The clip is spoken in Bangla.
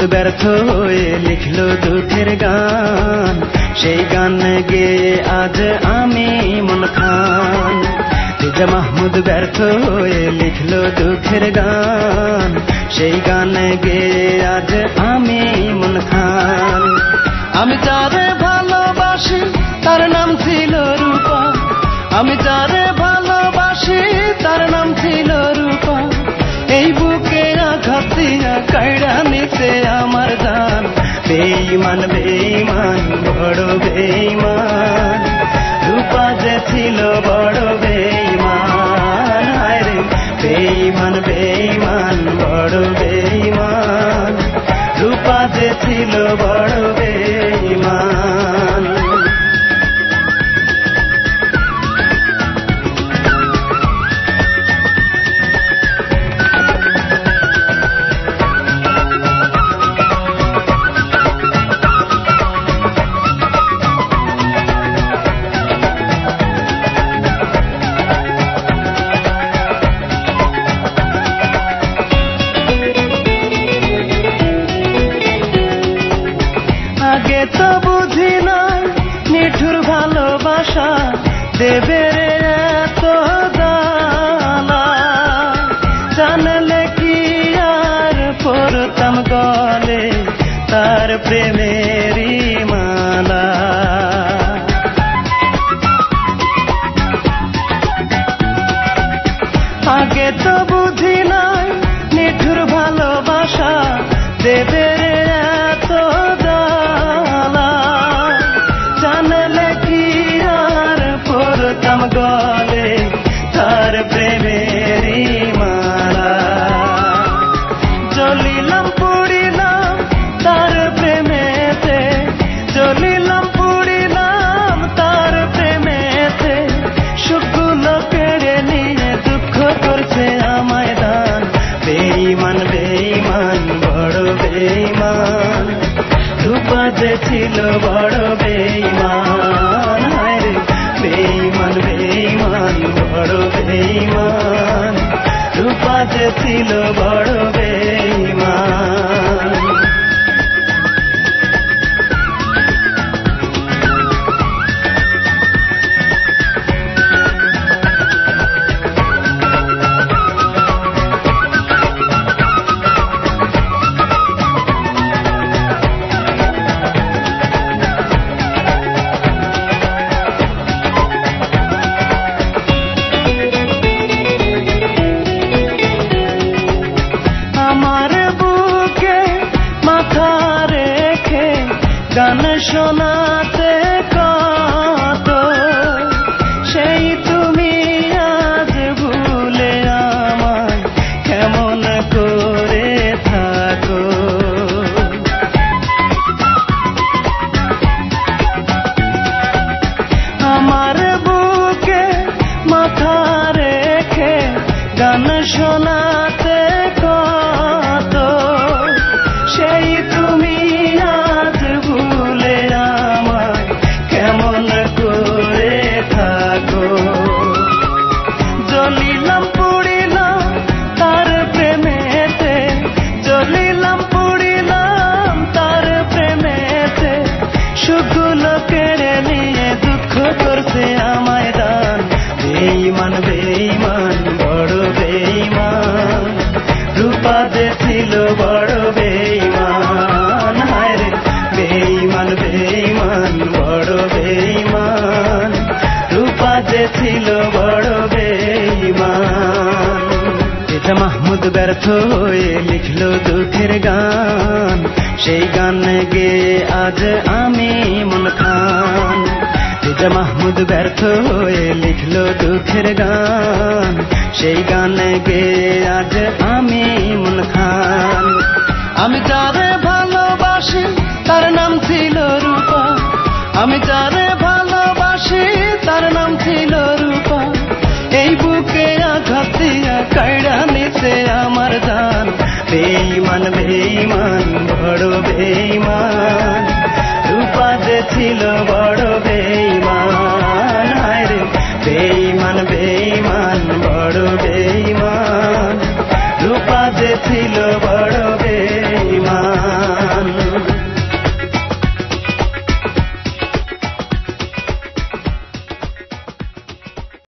মাহমুদ ব্যর্থ হয়ে লিখলো দুঃখের গান, সেই গান গেয়ে আজ আমি মন খান। রেজা মাহমুদ ব্যর্থ হয়ে লিখলো দুঃখের গান, সেই গান গেয়ে আজ আমি মন খান। আমি যারে ভালোবাসি তার নাম ছিল রূপা, আমি যারে ভালোবাসি তার নাম ছিল রূপা। এই বুকে আঘাত দিয়া কাইড়া নিতে আমার জান। বেঈমান বেঈমান বড় বেঈমান, রূপা যে ছিল বড় বেঈমান। হায় রে বেঈমান বেঈমান বড় বেঈমান, রূপা যে ছিল বড় বেঈমান। আগে তো বুঝি নাই নিঠুর ভালোবাসা দেবে রে এত জ্বালা, জানলে কি আর পড়তাম গলে তার প্রেমেরই মালা। আগে তো বুঝি নাই নিঠুর ভালোবাসা দেবে রে এত জ্বালা, জানলে কি আর পড়তাম গলে তার প্রেমেরই মালা। জ্বলিলাম পুড়িলাম তার প্রেমেতে, জ্বলিলাম পুড়িলাম তার প্রেমেতে, সুখগুলো কেড়ে নিয়ে দুঃখ করছে আমায় দান। বেঈমান বেঈমান বড় বেঈমান, রূপা যে ছিল বড় বেঈমান। হায় রে বেঈমান বেঈমান বড় বেঈমান, রূপা যে ছিল বড় বেঈমান। আমার বুকে মাথা রেখে গান শোনাতে কত, সেই তুমি আজ ভুলে আমায় কেমন করে থাকো। আমার বুকে মাথা রেখে গান শোনাতে কত, সেই তুমি আজ ভুলে আমায় কেমন করে থাকো। জ্বলিলাম পুড়িলাম তার প্রেমেতে, জ্বলিলাম পুড়িলাম তার প্রেমেতে, সুখগুলো কেড়ে নিয়ে দুঃখ করছে আমায় দান। বেঈমান বেঈমান বড় বেঈমান, রূপা যে ছিল বড় বেঈমান। হায় রে বেঈমান বেঈমান বড় বেঈমান, রূপা যে ছিল বড় বেঈমান। রেজা মাহমুদ ব্যর্থ হয়ে লিখলো দুঃখের গান, সেই গান গেয়ে আজ আমি মন খান। রেজা মাহমুদ ব্যর্থ হয়ে লিখলো দুঃখের গান, সেই গান গেয়ে আজ আমি মন খান। আমি যারে ভালোবাসি তার নাম ছিল রূপা, আমি যারে ভালোবাসি তার নাম ছিল রূপা। এই বুকে আঘাত দিয়া কাইড়া নিতে আমার জান। বেঈমান বেঈমান বড় বেঈমান, রূপা যে ছিল বড়